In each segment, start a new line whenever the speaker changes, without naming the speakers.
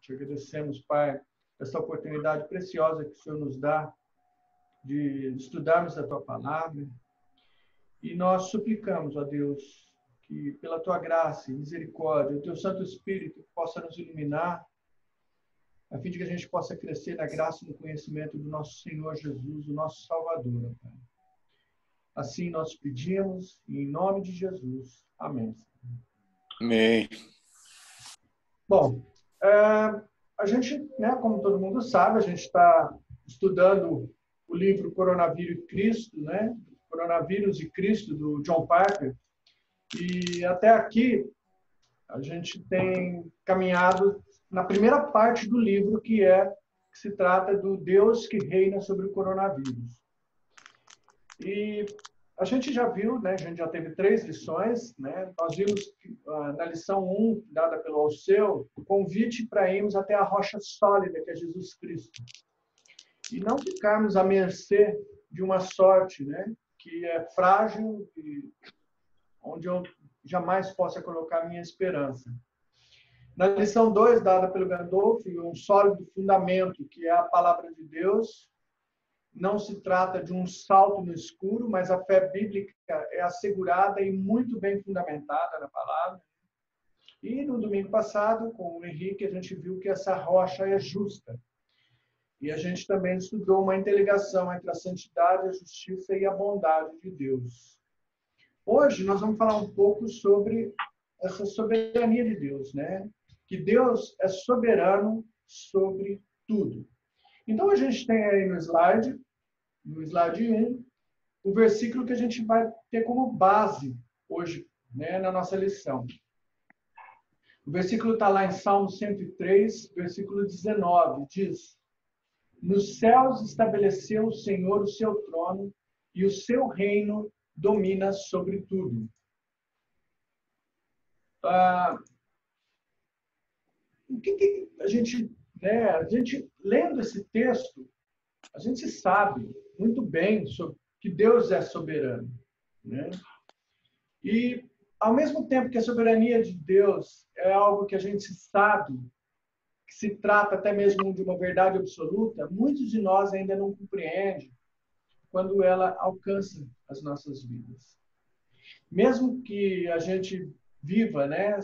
Te agradecemos, Pai, essa oportunidade preciosa que o Senhor nos dá de estudarmos a Tua Palavra. E nós suplicamos, ó Deus, que pela Tua graça e misericórdia, o Teu Santo Espírito possa nos iluminar, a fim de que a gente possa crescer na graça e no conhecimento do nosso Senhor Jesus, o nosso Salvador, Pai. Assim nós pedimos, em nome de Jesus. Amém.
Amém.
Bom, a gente, né, como todo mundo sabe, a gente está estudando o livro Coronavírus e Cristo, né? Coronavírus e Cristo, do John Piper. E até aqui a gente tem caminhado na primeira parte do livro, que se trata do Deus que reina sobre o coronavírus. E a gente já viu, né, a gente já teve 3 lições, né? Nós vimos na lição 1, dada pelo Alceu, o convite para irmos até a rocha sólida, que é Jesus Cristo. E não ficarmos à mercê de uma sorte, né, que é frágil e onde eu jamais possa colocar minha esperança. Na lição 2, dada pelo Gandolfo, um sólido fundamento, que é a palavra de Deus. Não se trata de um salto no escuro, mas a fé bíblica é assegurada e muito bem fundamentada na palavra. E no domingo passado, com o Henrique, a gente viu que essa rocha é justa. E a gente também estudou uma interligação entre a santidade, a justiça e a bondade de Deus. Hoje nós vamos falar um pouco sobre essa soberania de Deus, né? Que Deus é soberano sobre tudo. Então a gente tem aí no slide 1, o versículo que a gente vai ter como base hoje, né, na nossa lição. O versículo está lá em Salmo 103, versículo 19, diz: Nos céus estabeleceu o Senhor o seu trono, e o seu reino domina sobre tudo. O que a gente, né, lendo esse texto, a gente sabe muito bem sobre que Deus é soberano, né? E ao mesmo tempo que a soberania de Deus é algo que a gente sabe que se trata até mesmo de uma verdade absoluta, muitos de nós ainda não compreendem quando ela alcança as nossas vidas. Mesmo que a gente viva, né,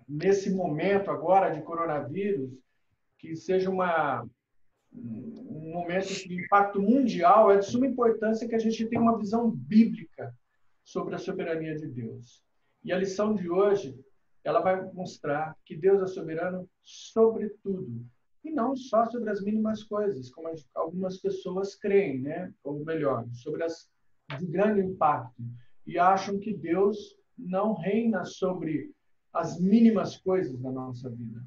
nesse momento agora de coronavírus, que seja um momento de impacto mundial, é de suma importância que a gente tenha uma visão bíblica sobre a soberania de Deus. E a lição de hoje, ela vai mostrar que Deus é soberano sobre tudo. E não só sobre as mínimas coisas, como algumas pessoas creem, né? Ou melhor, sobre as de grande impacto. E acham que Deus não reina sobre as mínimas coisas da nossa vida.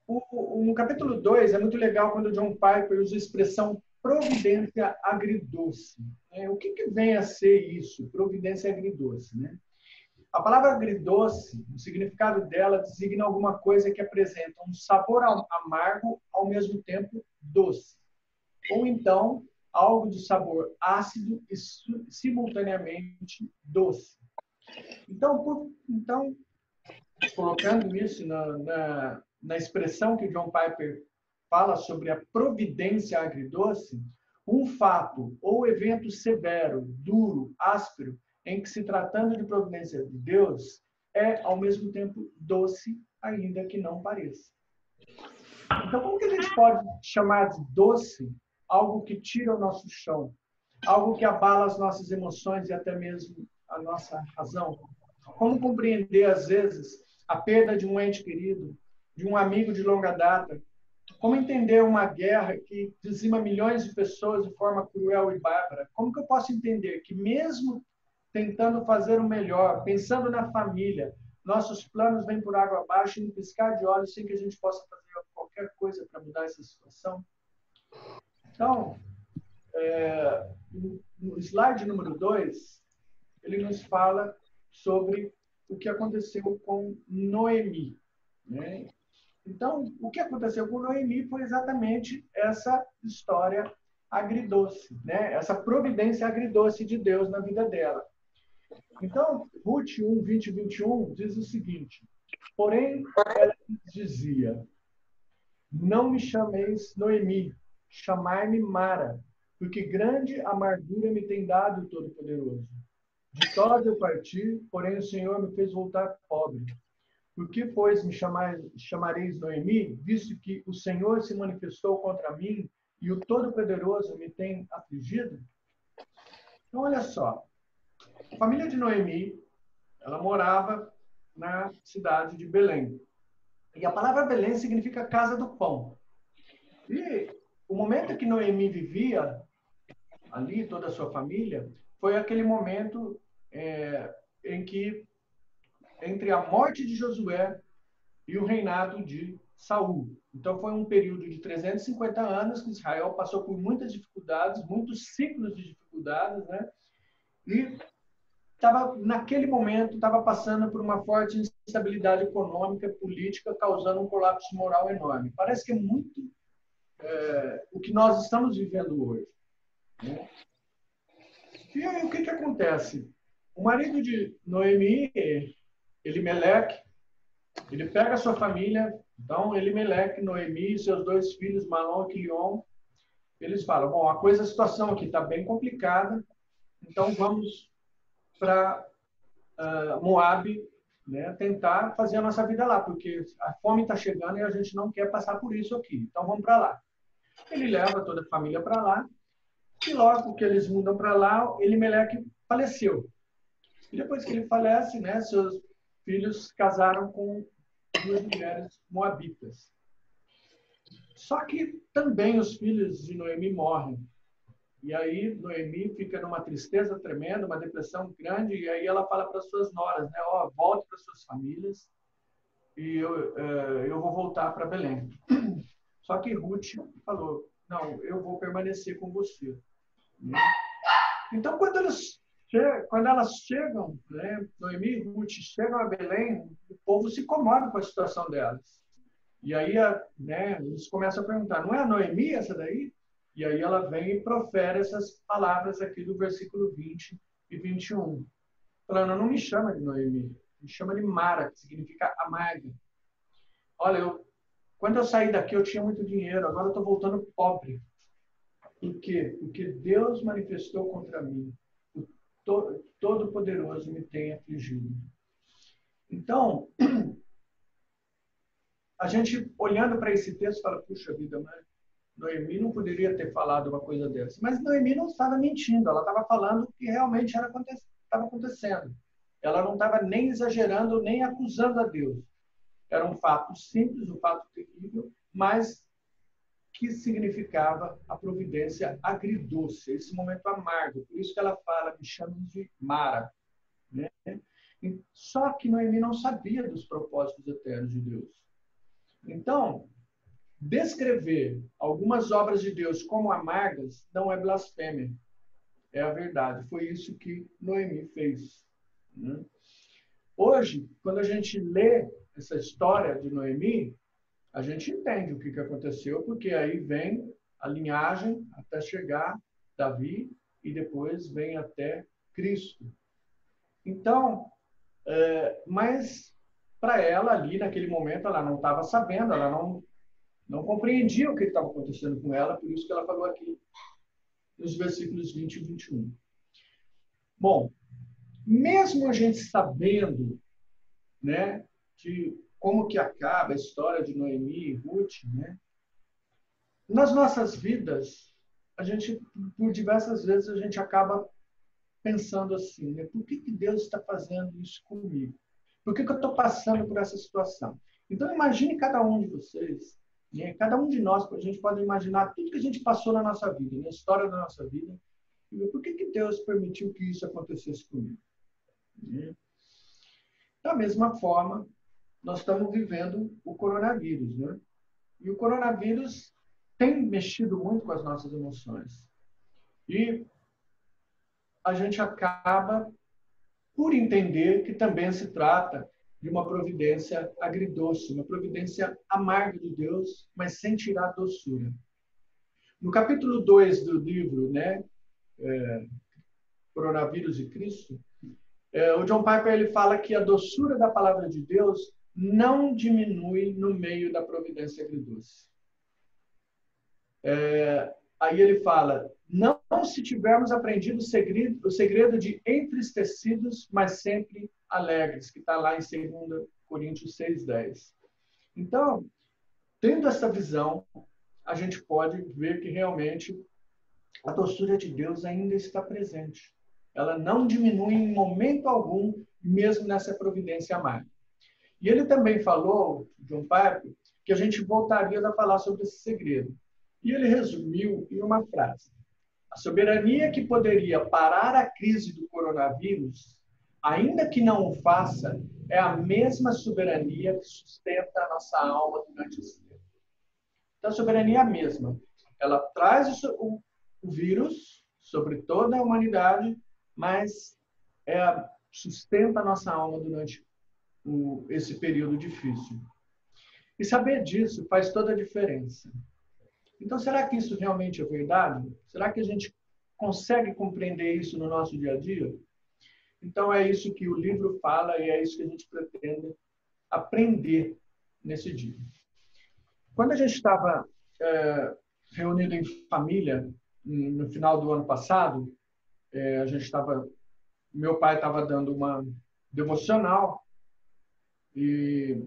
No capítulo 2, é muito legal quando o John Piper usa a expressão providência agridoce. O que vem a ser isso? Providência agridoce, né? A palavra agridoce, o significado dela designa alguma coisa que apresenta um sabor amargo ao mesmo tempo doce. Ou então, algo de sabor ácido e simultaneamente doce. Então colocando isso na expressão que John Piper fala sobre a providência agridoce, um fato ou evento severo, duro, áspero, em que se tratando de providência de Deus, é ao mesmo tempo doce, ainda que não pareça. Então, como que a gente pode chamar de doce algo que tira o nosso chão? Algo que abala as nossas emoções e até mesmo a nossa razão? Como compreender, às vezes, a perda de um ente querido, de um amigo de longa data? Como entender uma guerra que dizima milhões de pessoas de forma cruel e bárbara? Como que eu posso entender que, mesmo tentando fazer o melhor, pensando na família, nossos planos vêm por água abaixo e no piscar de olhos sem que a gente possa fazer qualquer coisa para mudar essa situação? Então, no slide número 2, ele nos fala sobre o que aconteceu com Noemi, né? Então, o que aconteceu com Noemi foi exatamente essa história agridoce, né? Essa providência agridoce de Deus na vida dela. Então, Ruth 1, 20 e 21 diz o seguinte: porém, ela dizia: não me chameis Noemi, chamai-me Mara, porque grande amargura me tem dado o Todo-Poderoso. Ditosa eu parti, porém o Senhor me fez voltar pobre. Por que, pois, chamareis Noemi, visto que o Senhor se manifestou contra mim e o Todo-Poderoso me tem afligido? Então, olha só. A família de Noemi, ela morava na cidade de Belém. E a palavra Belém significa casa do pão. E o momento que Noemi vivia ali, toda a sua família, foi aquele momento em que, entre a morte de Josué e o reinado de Saul. Então, foi um período de 350 anos que Israel passou por muitas dificuldades, muitos ciclos de dificuldades, né? E naquele momento, estava passando por uma forte instabilidade econômica e política, causando um colapso moral enorme. Parece que é muito o que nós estamos vivendo hoje. Né? E aí, o que acontece? O marido de Noemi, Elimeleque, ele pega a sua família, então Elimeleque, Noemi e seus dois filhos, Malom e Quilion, eles falam, bom, a situação aqui está bem complicada, então vamos para Moabe, né, tentar fazer a nossa vida lá, porque a fome está chegando e a gente não quer passar por isso aqui. Então vamos para lá. Ele leva toda a família para lá e logo que eles mudam para lá, Elimeleque faleceu. E depois que ele falece, né, seus filhos casaram com duas mulheres moabitas. Só que também os filhos de Noemi morrem. E aí Noemi fica numa tristeza tremenda, uma depressão grande, e aí ela fala para suas noras, né, ó, volte para suas famílias e eu vou voltar para Belém. Só que Ruth falou, não, eu vou permanecer com você. Então, quando elas chegam, né, Noemi e Ruth chegam a Belém, o povo se comove com a situação delas. E aí, né, eles começam a perguntar, não é a Noemi essa daí? E aí ela vem e profere essas palavras aqui do versículo 20 e 21. Falando, não me chama de Noemi, me chama de Mara, que significa amarga. Olha, quando eu saí daqui eu tinha muito dinheiro, agora eu estou voltando pobre. Por quê? Porque Deus manifestou contra mim. O Todo-Poderoso me tem afligido. Então, a gente, olhando para esse texto, fala, puxa vida, mas Noemi não poderia ter falado uma coisa dessa. Mas Noemi não estava mentindo, ela estava falando o que realmente estava acontecendo. Ela não estava nem exagerando, nem acusando a Deus. Era um fato simples, um fato terrível, mas que significava a providência agridoce, esse momento amargo. Por isso que ela fala, me chama de Mara. Né? Só que Noemi não sabia dos propósitos eternos de Deus. Então, descrever algumas obras de Deus como amargas não é blasfêmia. É a verdade. Foi isso que Noemi fez. Né? Hoje, quando a gente lê essa história de Noemi, a gente entende o que aconteceu, porque aí vem a linhagem até chegar Davi e depois vem até Cristo. Então, mas para ela ali, naquele momento, ela não estava sabendo, ela não compreendia o que estava acontecendo com ela, por isso que ela falou aqui nos versículos 20 e 21. Bom, mesmo a gente sabendo, né, de como que acaba a história de Noemi e Ruth, né, nas nossas vidas, a gente, por diversas vezes, a gente acaba pensando assim, né, por que Deus está fazendo isso comigo? Por que eu estou passando por essa situação? Então, imagine cada um de vocês, né, cada um de nós, a gente pode imaginar tudo que a gente passou na nossa vida, na história da nossa vida, e por que Deus permitiu que isso acontecesse comigo? Né? Da mesma forma, nós estamos vivendo o coronavírus, né? E o coronavírus tem mexido muito com as nossas emoções. E a gente acaba por entender que também se trata de uma providência agridoce, uma providência amarga de Deus, mas sem tirar a doçura. No capítulo 2 do livro, né, Coronavírus e Cristo, O John Piper ele fala que a doçura da palavra de Deus não diminui no meio da providência agridoce. Aí ele fala, não se tivermos aprendido o segredo de entristecidos, mas sempre alegres, que está lá em 2 Coríntios 6:10. Então, tendo essa visão, a gente pode ver que realmente a doçura de Deus ainda está presente. Ela não diminui em momento algum, mesmo nessa providência amarga. E ele também falou, John Piper, que a gente voltaria a falar sobre esse segredo. E ele resumiu em uma frase. A soberania que poderia parar a crise do coronavírus, ainda que não o faça, é a mesma soberania que sustenta a nossa alma durante esse tempo. Então, a soberania é a mesma. Ela traz o vírus sobre toda a humanidade, mas sustenta a nossa alma durante esse período difícil. E saber disso faz toda a diferença. Então, será que isso realmente é verdade? Será que a gente consegue compreender isso no nosso dia a dia? Então, é isso que o livro fala e é isso que a gente pretende aprender nesse dia. Quando a gente estava reunido em família, no final do ano passado, meu pai estava dando uma devocional e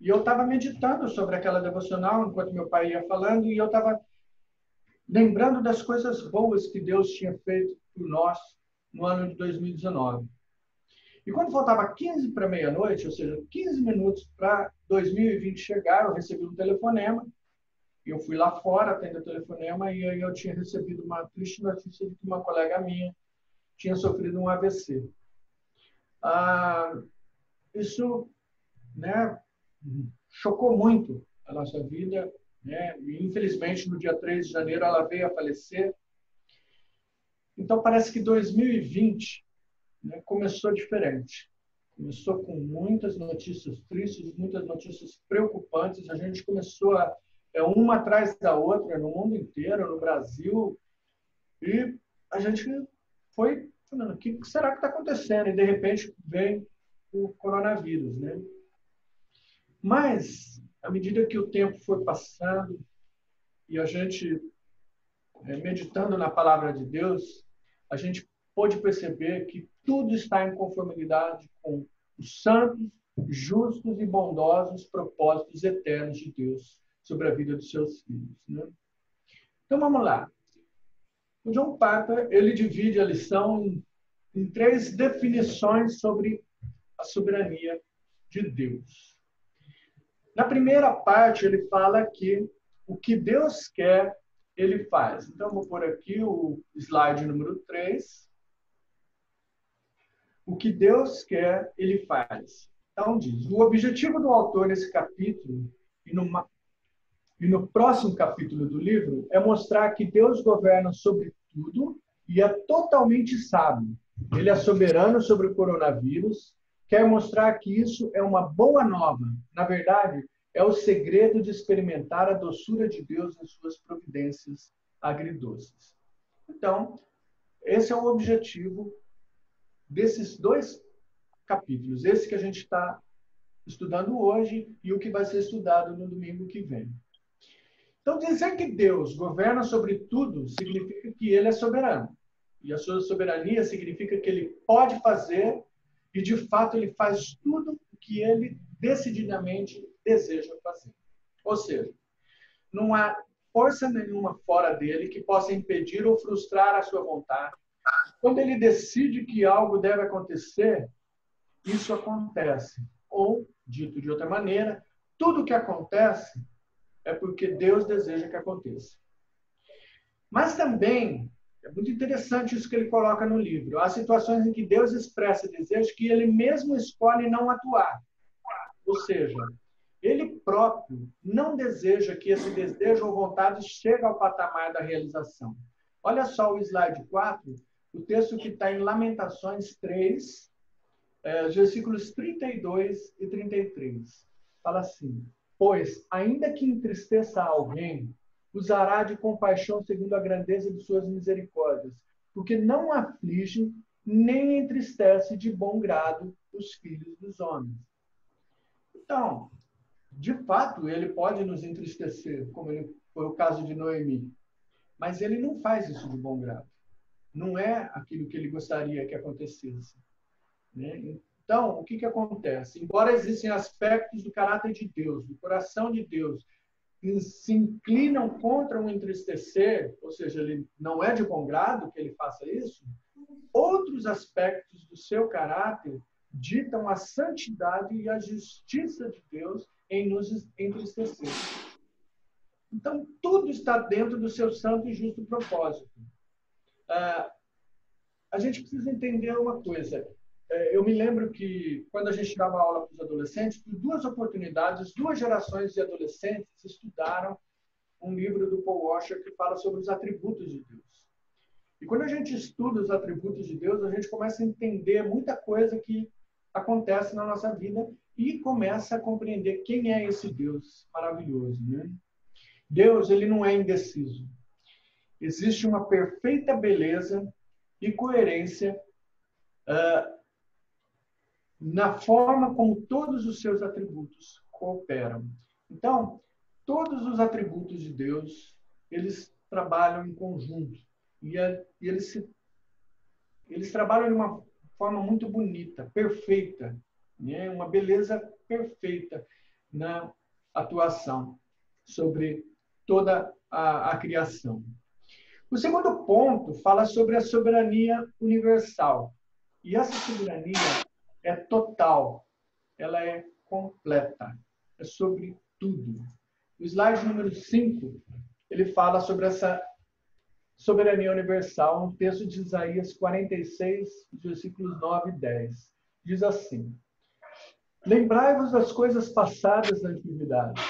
eu estava meditando sobre aquela devocional enquanto meu pai ia falando e eu estava lembrando das coisas boas que Deus tinha feito por nós no ano de 2019. E quando faltava 15 para meia-noite, ou seja, 15 minutos para 2020 chegar, eu recebi um telefonema. Eu fui lá fora atender o telefonema e aí eu tinha recebido uma triste notícia de que uma colega minha tinha sofrido um AVC. Isso, né, chocou muito a nossa vida, né? E, infelizmente, no dia 3 de janeiro, ela veio a falecer. Então, parece que 2020, né, começou diferente. Começou com muitas notícias tristes, muitas notícias preocupantes. A gente começou uma atrás da outra, no mundo inteiro, no Brasil. E a gente foi falando, o que será que está acontecendo? E, de repente, vem o coronavírus, né? Mas, à medida que o tempo foi passando e a gente, meditando na palavra de Deus, a gente pôde perceber que tudo está em conformidade com os santos, justos e bondosos propósitos eternos de Deus sobre a vida dos seus filhos, né? Então, vamos lá. O John Piper, ele divide a lição em 3 definições sobre a soberania de Deus. Na primeira parte, ele fala que o que Deus quer, ele faz. Então, vou pôr aqui o slide número 3. O que Deus quer, ele faz. Então, diz, o objetivo do autor nesse capítulo e no próximo capítulo do livro é mostrar que Deus governa sobre tudo e é totalmente sábio. Ele é soberano sobre o coronavírus, quer mostrar que isso é uma boa nova. Na verdade, é o segredo de experimentar a doçura de Deus em suas providências agridoces. Então, esse é o objetivo desses 2 capítulos. Esse que a gente está estudando hoje e o que vai ser estudado no domingo que vem. Então, dizer que Deus governa sobre tudo significa que ele é soberano. E a sua soberania significa que ele pode fazer e, de fato, ele faz tudo o que ele decididamente deseja fazer. Ou seja, não há força nenhuma fora dele que possa impedir ou frustrar a sua vontade. Quando ele decide que algo deve acontecer, isso acontece. Ou, dito de outra maneira, tudo que acontece é porque Deus deseja que aconteça. Mas também, é muito interessante isso que ele coloca no livro, há situações em que Deus expressa desejo que ele mesmo escolhe não atuar. Ou seja, ele próprio não deseja que esse desejo ou vontade chegue ao patamar da realização. Olha só o slide 4, o texto que está em Lamentações 3, versículos 32 e 33. Fala assim: pois, ainda que entristeça alguém, usará de compaixão segundo a grandeza de suas misericórdias, porque não aflige nem entristece de bom grado os filhos dos homens. Então, de fato, ele pode nos entristecer, como foi o caso de Noemi, mas ele não faz isso de bom grado. Não é aquilo que ele gostaria que acontecesse, né? Então, o que acontece? Embora existem aspectos do caráter de Deus, do coração de Deus, que se inclinam contra o entristecer, ou seja, ele não é de bom grado que ele faça isso, outros aspectos do seu caráter ditam a santidade e a justiça de Deus em nos entristecer. Então, tudo está dentro do seu santo e justo propósito. A gente precisa entender uma coisa. Eu me lembro que, quando a gente dava aula para os adolescentes, por 2 oportunidades, 2 gerações de adolescentes estudaram um livro do Paul Washer que fala sobre os atributos de Deus. E quando a gente estuda os atributos de Deus, a gente começa a entender muita coisa que acontece na nossa vida e começa a compreender quem é esse Deus maravilhoso, né? Deus, ele não é indeciso. Existe uma perfeita beleza e coerência na forma como todos os seus atributos cooperam. Então, todos os atributos de Deus, eles trabalham em conjunto. E eles trabalham de uma forma muito bonita, perfeita, né? Uma beleza perfeita na atuação sobre toda a criação. O segundo ponto fala sobre a soberania universal. E essa soberania é total, ela é completa, é sobre tudo. O slide número 5, ele fala sobre essa soberania universal, um texto de Isaías 46, versículos 9 e 10. Diz assim: Lembrai-vos das coisas passadas da antiguidade,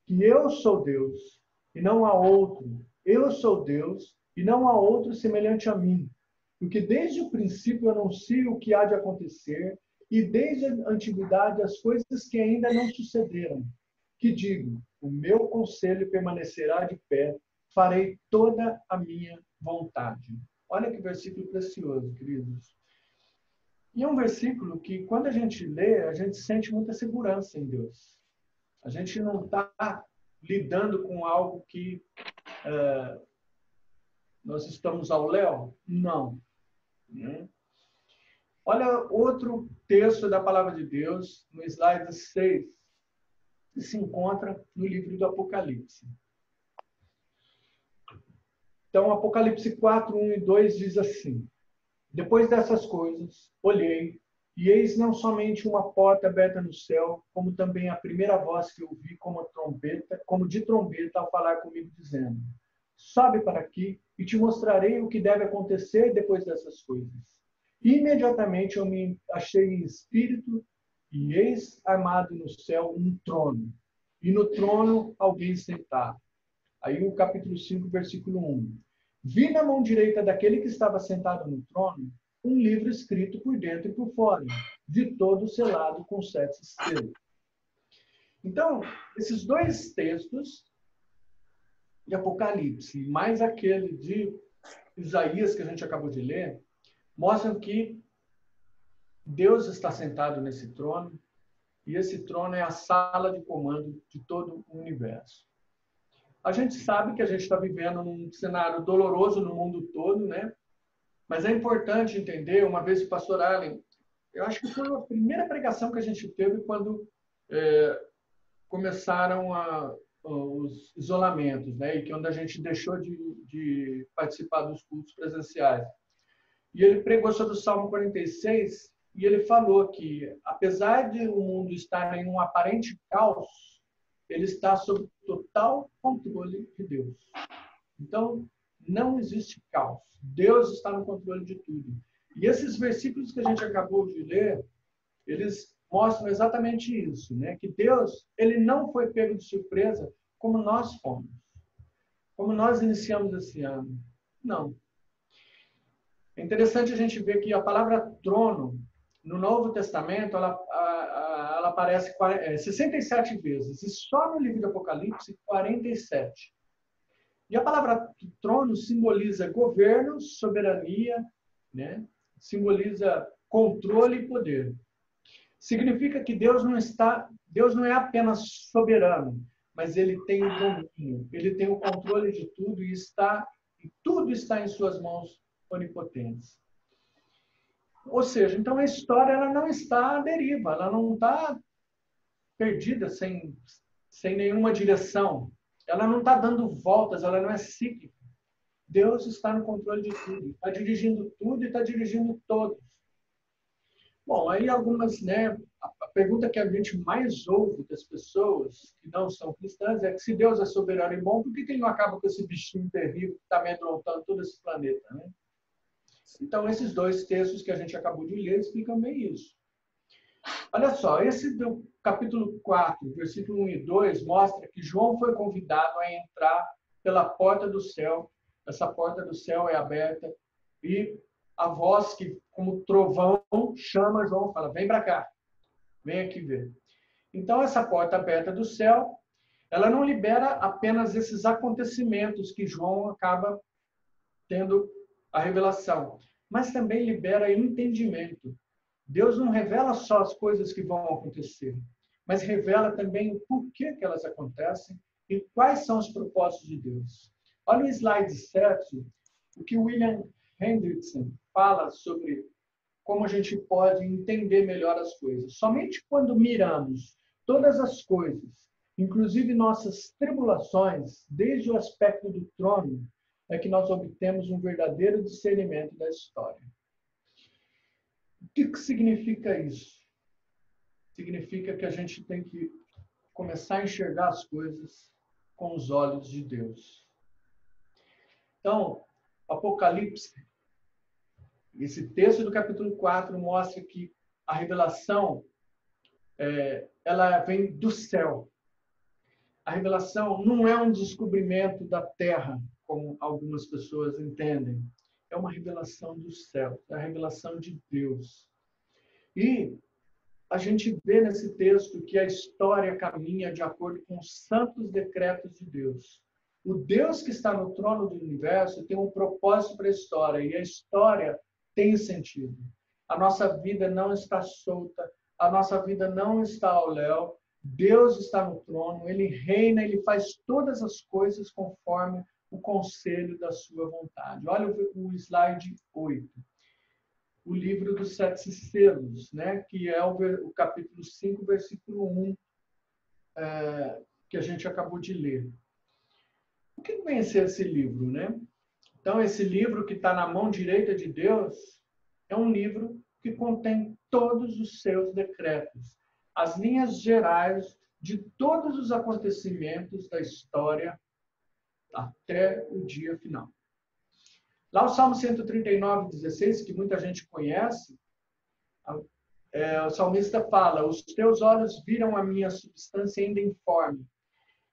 que eu sou Deus, e não há outro. Eu sou Deus, e não há outro semelhante a mim. Porque desde o princípio anuncio o que há de acontecer, e desde a antiguidade as coisas que ainda não sucederam. Que digo, o meu conselho permanecerá de pé, farei toda a minha vontade. Olha que versículo precioso, queridos. E é um versículo que, quando a gente lê, a gente sente muita segurança em Deus. A gente não está lidando com algo que nós estamos ao léu? Não. Olha outro texto da Palavra de Deus, no slide 6, que se encontra no livro do Apocalipse. Então, Apocalipse 4, 1 e 2 diz assim: Depois dessas coisas, olhei, e eis não somente uma porta aberta no céu, como também a primeira voz que ouvi como de trombeta ao falar comigo, dizendo: Sobe para aqui e te mostrarei o que deve acontecer depois dessas coisas. E imediatamente eu me achei em espírito, e eis armado no céu um trono, e no trono alguém sentado. Aí o capítulo 5, versículo 1. Vi na mão direita daquele que estava sentado no trono um livro escrito por dentro e por fora, de todo selado com 7 selos. Então, esses 2 textos de Apocalipse, mais aquele de Isaías que a gente acabou de ler, mostram que Deus está sentado nesse trono, e esse trono é a sala de comando de todo o universo. A gente sabe que a gente está vivendo num cenário doloroso no mundo todo, né? Mas é importante entender, uma vez o pastor Allen, eu acho que foi a primeira pregação que a gente teve quando começaram os isolamentos, né? E que onde a gente deixou de participar dos cultos presenciais. E ele pregou sobre o Salmo 46, e ele falou que, apesar de o mundo estar em um aparente caos, ele está sob total controle de Deus. Então, não existe caos. Deus está no controle de tudo. E esses versículos que a gente acabou de ler, eles mostram exatamente isso, né? Que Deus, ele não foi pego de surpresa como nós fomos. Como nós iniciamos esse ano. Não. É interessante a gente ver que a palavra trono, no Novo Testamento, ela aparece 67 vezes, e só no livro do Apocalipse, 47. E a palavra trono simboliza governo, soberania, né? simboliza controle e poder. Significa que Deus não é apenas soberano, mas ele tem o domínio, ele tem o controle de tudo e tudo está em suas mãos onipotentes. Ou seja, então a história ela não está à deriva, ela não está perdida sem nenhuma direção. Ela não está dando voltas, ela não é cíclica. Deus está no controle de tudo, está dirigindo tudo e está dirigindo todos. Bom, aí algumas, né? A pergunta que a gente mais ouve das pessoas que não são cristãs é que se Deus é soberano e bom, por que ele não acaba com esse bichinho terrível que está amedrontando todo esse planeta, né? Então, esses dois textos que a gente acabou de ler explicam bem isso. Olha só, esse do capítulo 4, versículo 1 e 2, mostra que João foi convidado a entrar pela porta do céu. Essa porta do céu é aberta e a voz que, como trovão, chama João, fala, vem para cá, vem aqui ver. Então, essa porta aberta do céu, ela não libera apenas esses acontecimentos que João acaba tendo a revelação, mas também libera entendimento. Deus não revela só as coisas que vão acontecer, mas revela também o porquê que elas acontecem e quais são os propósitos de Deus. Olha o slide 7, o que William Hendrickson fala sobre como a gente pode entender melhor as coisas. Somente quando miramos todas as coisas, inclusive nossas tribulações, desde o aspecto do trono, é que nós obtemos um verdadeiro discernimento da história. O que significa isso? Significa que a gente tem que começar a enxergar as coisas com os olhos de Deus. Então, Apocalipse, esse texto do capítulo 4 mostra que a revelação ela vem do céu. A revelação não é um descobrimento da terra, como algumas pessoas entendem. É uma revelação do céu, é a revelação de Deus. E a gente vê nesse texto que a história caminha de acordo com os santos decretos de Deus. O Deus que está no trono do universo tem um propósito para a história, e a história tem sentido. A nossa vida não está solta, a nossa vida não está ao léu. Deus está no trono, ele reina, ele faz todas as coisas conforme o conselho da sua vontade. Olha o slide 8. O livro dos 7 selos, né? Que é o capítulo 5, versículo 1, que a gente acabou de ler. O que vem a ser esse livro, né? Então, esse livro que está na mão direita de Deus é um livro que contém todos os seus decretos, as linhas gerais de todos os acontecimentos da história até o dia final. Lá o Salmo 139, 16, que muita gente conhece, o salmista fala, os teus olhos viram a minha substância ainda informe,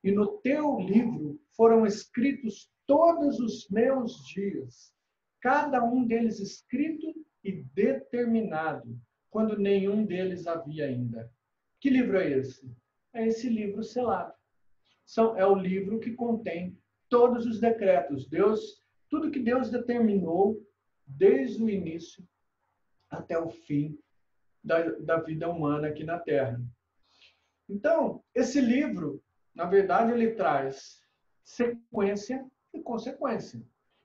e no teu livro foram escritos todos os meus dias, cada um deles escrito e determinado, quando nenhum deles havia ainda. Que livro é esse? É esse livro selado. É o livro que contém todos os decretos. Tudo que Deus determinou desde o início até o fim da vida humana aqui na Terra. Então, esse livro, na verdade, ele traz sequência e consequência.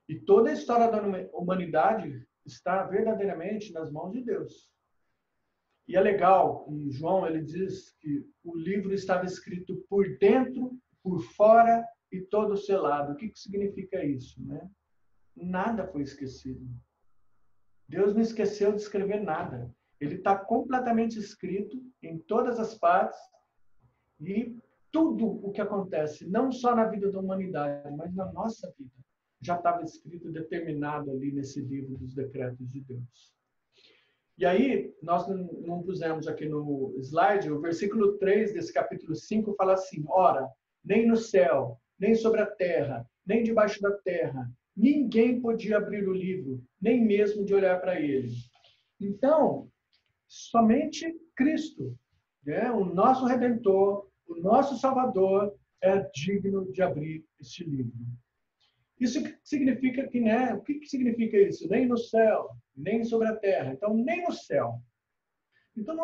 E toda a história da humanidade está verdadeiramente nas mãos de Deus. E é legal, e João ele diz que o livro estava escrito por dentro, por fora e todo selado. O que significa isso, né? Nada foi esquecido. Deus não esqueceu de escrever nada. Ele está completamente escrito em todas as partes e tudo o que acontece, não só na vida da humanidade, mas na nossa vida, já estava escrito, determinado ali nesse livro dos decretos de Deus. E aí, nós não pusemos aqui no slide, o versículo 3 desse capítulo 5 fala assim, ora, nem no céu, nem sobre a terra, nem debaixo da terra, ninguém podia abrir o livro, nem mesmo de olhar para ele. Então, somente Cristo, né, o nosso Redentor, o nosso Salvador, é digno de abrir este livro. Isso significa que, né? O que significa isso? Nem no céu, nem sobre a terra. Então, nem no céu. Então,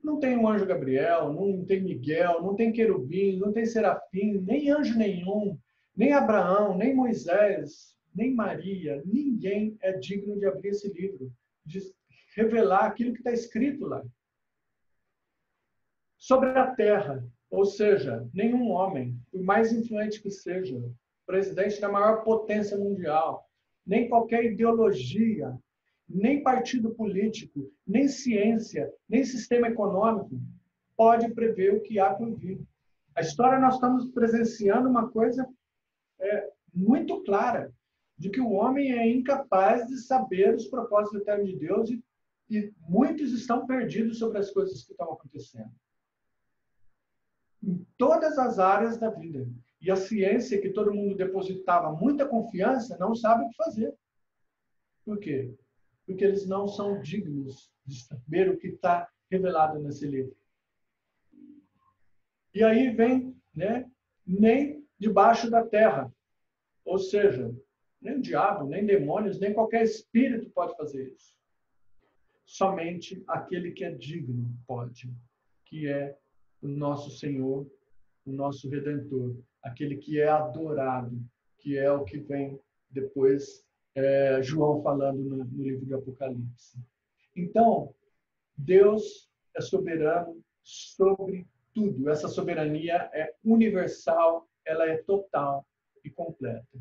não tem um anjo Gabriel, não tem Miguel, não tem querubim, não tem serafim, nem anjo nenhum, nem Abraão, nem Moisés, nem Maria. Ninguém é digno de abrir esse livro, de revelar aquilo que está escrito lá. Sobre a terra, ou seja, nenhum homem, por mais influente que seja, presidente da maior potência mundial, nem qualquer ideologia, nem partido político, nem ciência, nem sistema econômico pode prever o que há por vir. A história, nós estamos presenciando uma coisa muito clara, de que o homem é incapaz de saber os propósitos eternos de Deus e muitos estão perdidos sobre as coisas que estão acontecendo. Em todas as áreas da vida. E a ciência, que todo mundo depositava muita confiança, não sabe o que fazer. Por quê? Porque eles não são dignos de saber o que está revelado nesse livro. E aí vem, né, nem debaixo da terra. Ou seja, nem o diabo, nem demônios, nem qualquer espírito pode fazer isso. Somente aquele que é digno pode, que é o nosso Senhor, o nosso Redentor, aquele que é adorado, que é o que vem depois João falando no livro de Apocalipse. Então, Deus é soberano sobre tudo. Essa soberania é universal, ela é total e completa.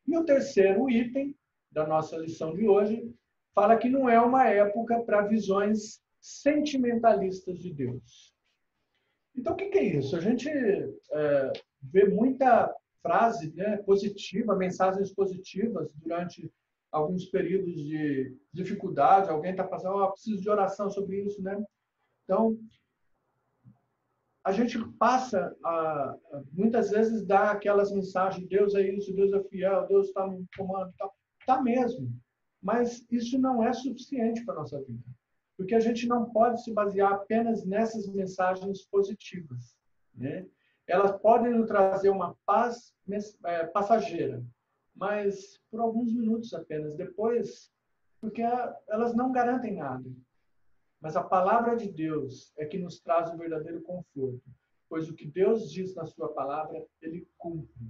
E o terceiro item da nossa lição de hoje fala que não é uma época para visões sentimentalistas de Deus. Então, o que é isso? A gente vê muita frase, né, positiva, mensagens positivas durante alguns períodos de dificuldade. Alguém está passando, preciso de oração sobre isso, né? Então, a gente passa, muitas vezes, dá aquelas mensagens, Deus é isso, Deus é fiel, Deus está no comando, está mesmo. Mas isso não é suficiente para a nossa vida. Porque a gente não pode se basear apenas nessas mensagens positivas, né? Elas podem nos trazer uma paz passageira, mas por alguns minutos apenas. Depois, porque elas não garantem nada. Mas a palavra de Deus é que nos traz o verdadeiro conforto, pois o que Deus diz na sua palavra, ele cumpre.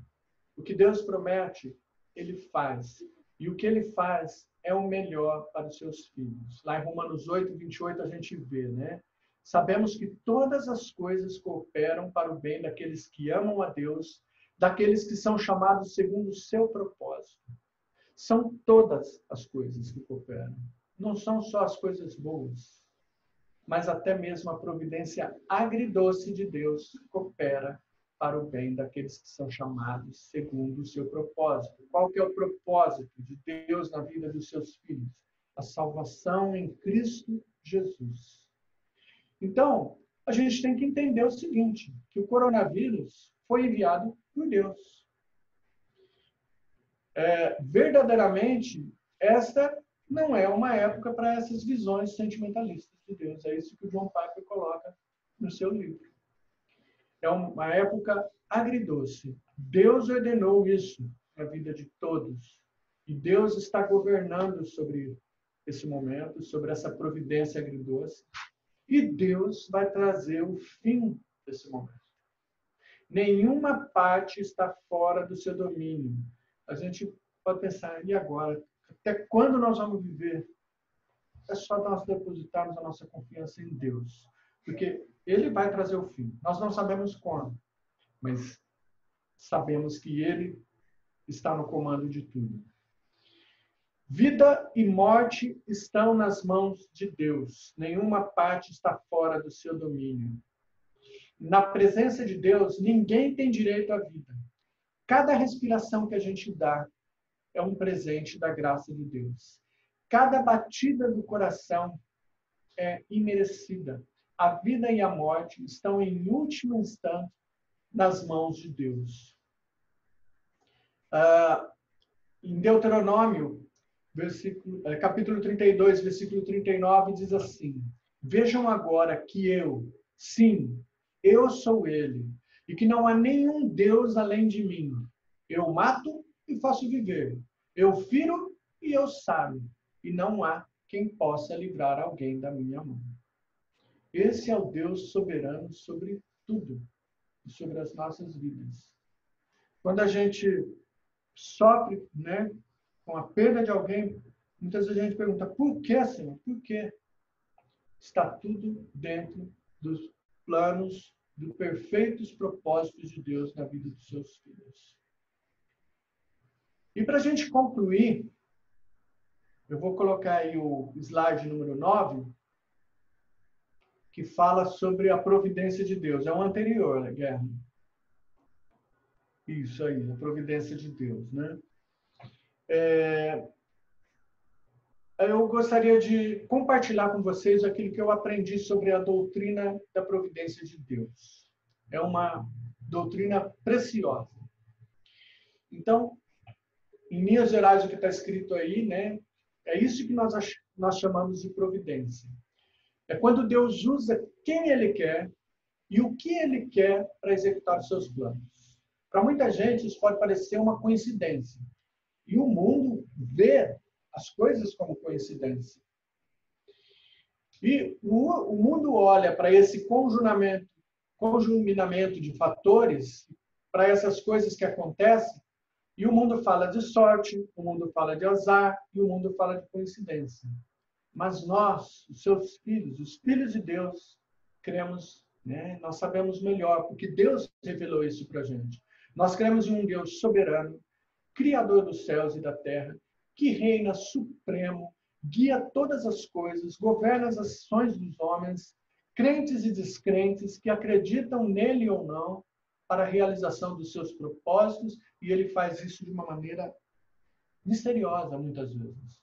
O que Deus promete, ele faz. E o que ele faz é o melhor para os seus filhos. Lá em Romanos 8, 28, a gente vê, né? Sabemos que todas as coisas cooperam para o bem daqueles que amam a Deus, daqueles que são chamados segundo o seu propósito. São todas as coisas que cooperam. Não são só as coisas boas, mas até mesmo a providência agridoce de Deus coopera para o bem daqueles que são chamados segundo o seu propósito. Qual que é o propósito de Deus na vida dos seus filhos? A salvação em Cristo Jesus. Então, a gente tem que entender o seguinte, que o coronavírus foi enviado por Deus. Verdadeiramente, esta não é uma época para essas visões sentimentalistas de Deus. É isso que o John Piper coloca no seu livro. É uma época agridoce. Deus ordenou isso na vida de todos. E Deus está governando sobre esse momento, sobre essa providência agridoce. E Deus vai trazer o fim desse momento. Nenhuma parte está fora do seu domínio. A gente pode pensar, e agora? Até quando nós vamos viver? É só nós depositarmos a nossa confiança em Deus. Porque Ele vai trazer o fim. Nós não sabemos quando, mas sabemos que Ele está no comando de tudo. Vida e morte estão nas mãos de Deus. Nenhuma parte está fora do seu domínio. Na presença de Deus, ninguém tem direito à vida. Cada respiração que a gente dá é um presente da graça de Deus. Cada batida do coração é imerecida. A vida e a morte estão, em último instante, nas mãos de Deus. Em Deuteronômio, capítulo 32, versículo 39, diz assim: Vejam agora que eu, sim, eu sou Ele, e que não há nenhum Deus além de mim. Eu mato e faço viver. Eu firo e eu saro, e não há quem possa livrar alguém da minha mão. Esse é o Deus soberano sobre tudo e sobre as nossas vidas. Quando a gente sofre, né, com a perda de alguém, muitas vezes a gente pergunta, por que, Senhor? Por quê? Está tudo dentro dos planos, dos perfeitos propósitos de Deus na vida dos seus filhos. E para a gente concluir, eu vou colocar aí o slide número 9, que fala sobre a providência de Deus. É o anterior, né, Guerra? Isso aí, a providência de Deus, né? Eu gostaria de compartilhar com vocês aquilo que eu aprendi sobre a doutrina da providência de Deus. É uma doutrina preciosa. Então, em linhas gerais, o que está escrito aí, né? É isso que nós chamamos de providência. É quando Deus usa quem Ele quer e o que Ele quer para executar os seus planos. Para muita gente, isso pode parecer uma coincidência. E o mundo vê as coisas como coincidência. E o mundo olha para esse conjuminamento de fatores, para essas coisas que acontecem, e o mundo fala de sorte, o mundo fala de azar, e o mundo fala de coincidência. Mas nós, os seus filhos, os filhos de Deus, cremos, né? Nós sabemos melhor, porque Deus revelou isso para a gente. Nós cremos em um Deus soberano, Criador dos céus e da terra, que reina supremo, guia todas as coisas, governa as ações dos homens, crentes e descrentes, que acreditam nele ou não, para a realização dos seus propósitos, e ele faz isso de uma maneira misteriosa, muitas vezes.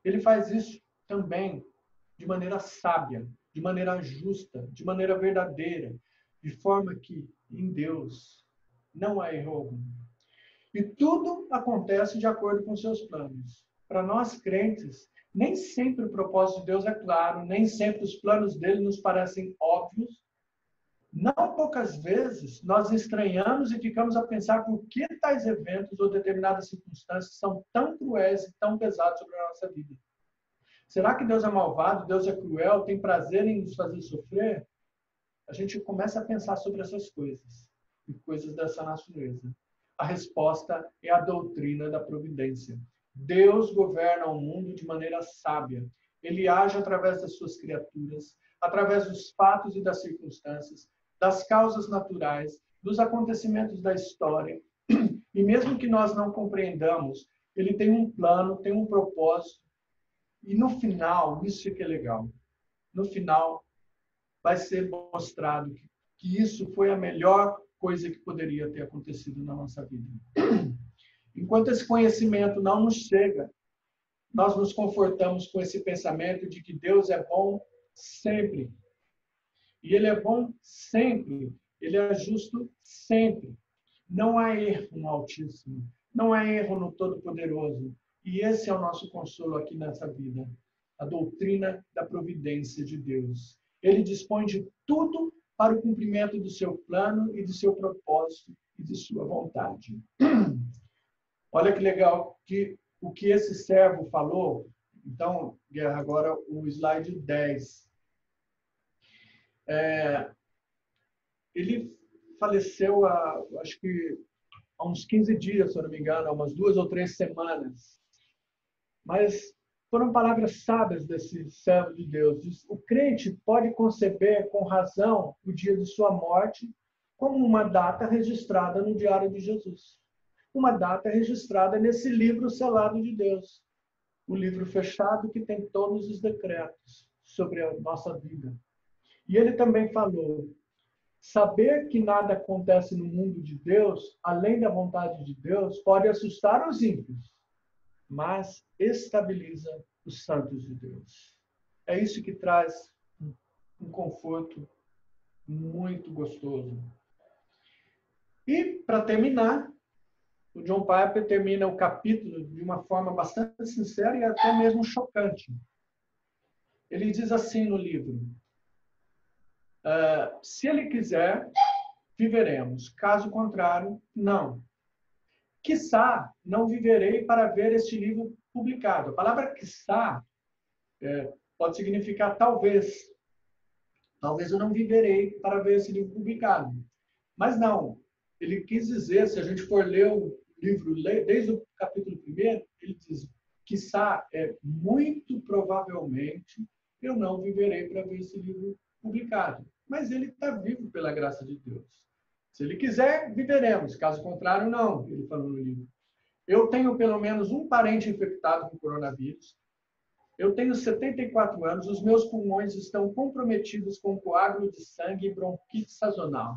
Ele faz isso também de maneira sábia, de maneira justa, de maneira verdadeira, de forma que em Deus não há erro algum. E tudo acontece de acordo com seus planos. Para nós crentes, nem sempre o propósito de Deus é claro, nem sempre os planos dele nos parecem óbvios. Não poucas vezes nós estranhamos e ficamos a pensar por que tais eventos ou determinadas circunstâncias são tão cruéis e tão pesados sobre a nossa vida. Será que Deus é malvado, Deus é cruel, tem prazer em nos fazer sofrer? A gente começa a pensar sobre essas coisas, e coisas dessa natureza. A resposta é a doutrina da providência. Deus governa o mundo de maneira sábia. Ele age através das suas criaturas, através dos fatos e das circunstâncias, das causas naturais, dos acontecimentos da história. E mesmo que nós não compreendamos, ele tem um plano, tem um propósito. E no final, isso é que é legal. No final, vai ser mostrado que isso foi a melhor coisa que poderia ter acontecido na nossa vida. Enquanto esse conhecimento não nos chega, nós nos confortamos com esse pensamento de que Deus é bom sempre. E Ele é bom sempre. Ele é justo sempre. Não há erro no Altíssimo. Não há erro no Todo-Poderoso. E esse é o nosso consolo aqui nessa vida. A doutrina da providência de Deus. Ele dispõe de tudo para o cumprimento do seu plano e do seu propósito e de sua vontade. Olha que legal que o que esse servo falou. Então, Guerra, agora o slide 10. Ele faleceu acho que há uns 15 dias, se eu não me engano, há umas 2 ou 3 semanas. Mas foram palavras sábias desse servo de Deus. O crente pode conceber com razão o dia de sua morte como uma data registrada no diário de Jesus. Uma data registrada nesse livro selado de Deus. O livro fechado que tem todos os decretos sobre a nossa vida. E ele também falou, saber que nada acontece no mundo de Deus, além da vontade de Deus, pode assustar os ímpios, mas estabiliza os santos de Deus. É isso que traz um conforto muito gostoso. E, para terminar, o John Piper termina o capítulo de uma forma bastante sincera e até mesmo chocante. Ele diz assim no livro, se ele quiser, viveremos. Caso contrário, não. quiçá não viverei para ver este livro publicado. A palavra quiçá pode significar talvez. Talvez eu não viverei para ver esse livro publicado. Mas não, ele quis dizer, se a gente for ler o livro desde o capítulo 1, ele diz, quiçá, muito provavelmente, eu não viverei para ver esse livro publicado. Mas ele está vivo pela graça de Deus. Se ele quiser, viveremos. Caso contrário, não, ele falou no livro. Eu tenho pelo menos um parente infectado com coronavírus. Eu tenho 74 anos, os meus pulmões estão comprometidos com coágulo de sangue e bronquite sazonal.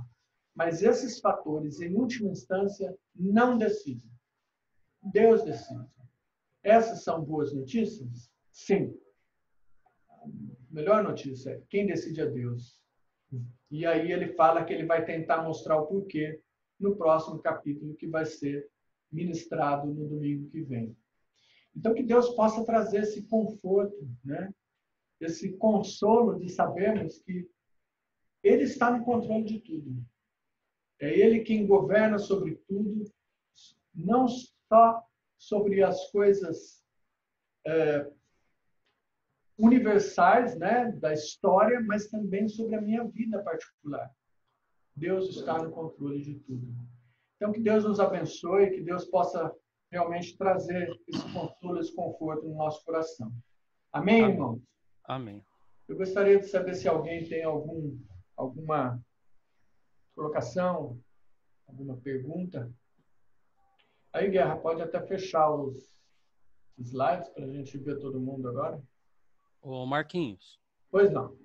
Mas esses fatores, em última instância, não decidem. Deus decide. Essas são boas notícias? Sim. A melhor notícia é quem decide é Deus. E aí ele fala que ele vai tentar mostrar o porquê no próximo capítulo que vai ser ministrado no domingo que vem. Então, que Deus possa trazer esse conforto, né? Esse consolo de sabermos que Ele está no controle de tudo. É Ele quem governa sobre tudo, não só sobre as coisas universais, né, da história, mas também sobre a minha vida particular. Deus está no controle de tudo. Então, que Deus nos abençoe, que Deus possa realmente trazer esse consolo, esse conforto no nosso coração. Amém,
Amém.
irmãos?
Amém.
Eu gostaria de saber se alguém tem alguma colocação, alguma pergunta. Aí, Guerra, pode até fechar os slides para a gente ver todo mundo agora?
Ô, Marquinhos,
Pois não.